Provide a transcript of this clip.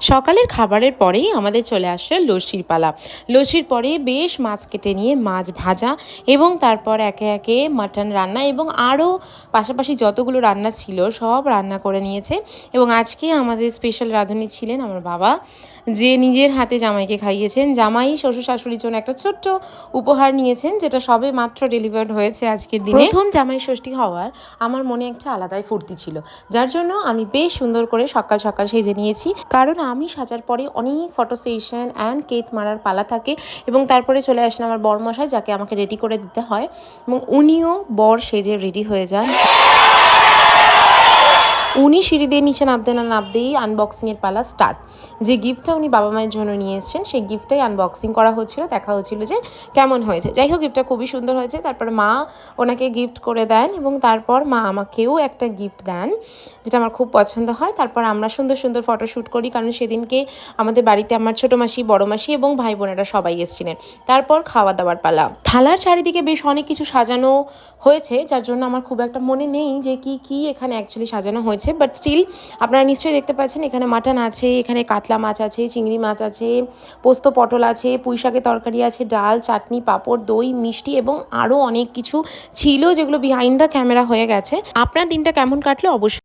সকালের খাবারের পরেই আমাদের চলে আসলো লস্যির পালা। লস্যির পরে বেশ মাছ কেটে নিয়ে মাছ ভাজা এবং তারপর একে একে মাটন রান্না এবং আরও পাশাপাশি যতগুলো রান্না ছিল সব রান্না করে নিয়েছে। এবং আজকে আমাদের স্পেশাল রাঁধুনি ছিলেন আমার বাবা, যে নিজের হাতে জামাইকে খাইয়েছেন। জামাই শ্বশুর শাশুড়ির জন্য একটা ছোট্ট উপহার নিয়েছেন, যেটা সবে মাত্র ডেলিভার্ড হয়েছে আজকের দিনে। প্রথম জামাই ষষ্ঠী হওয়ার আমার মনে একটা আলাদাই ফুর্তি ছিল, যার জন্য আমি বেশ সুন্দর করে সকাল সকাল সেজে নিয়েছি। কারণ আমি সাজার পরে অনেক ফটো সেশন অ্যান্ড কেক মারার পালা থাকে এবং তারপরে চলে আসেন আমার বরমশাই, যাকে আমাকে রেডি করে দিতে হয়, এবং উনিও বর সেজে রেডি হয়ে যান। উনি সিঁড়ি দিয়ে নিচে নামতে না নামতেই আনবক্সিংয়ের পালা স্টার্ট। যে গিফটটা উনি বাবা মায়ের জন্য নিয়ে এসেছেন সেই গিফটটাই আনবক্সিং করা হচ্ছিল, দেখা হচ্ছিল যে কেমন হয়েছে। যাই হোক, গিফটটা খুবই সুন্দর হয়েছে। তারপর মা ওনাকে গিফট করে দেন এবং তারপর মা আমাকেও একটা গিফট দেন, যেটা আমার খুব পছন্দ হয়। তারপর আমরা সুন্দর সুন্দর ফটোশ্যুট করি, কারণ সেদিনকে আমাদের বাড়িতে আমার ছোটো মাসি, বড় মাসি এবং ভাই বোনেরা সবাই এসেছিলেন। তারপর খাওয়া দাওয়ার পালা। থালার চারিদিকে বেশ অনেক কিছু সাজানো হয়েছে, যার জন্য আমার খুব একটা মনে নেই যে কি কি এখানে অ্যাকচুয়ালি সাজানো হয়েছে, বাট স্টিল আপনারা নিশ্চয়ই দেখতে পাচ্ছেন এখানে মাটন আছে, এখানে কাতলা মাছ আছে, চিংড়ি মাছ আছে, পোস্ত পটল আছে, পুঁই শাকের তরকারি আছে, ডাল, চাটনি, পাঁপড়, দই, মিষ্টি এবং আরও অনেক কিছু ছিল, যেগুলো বিহাইন্ড দ্য ক্যামেরা হয়ে গেছে। আপনার দিনটা কেমন কাটলো অবশ্যই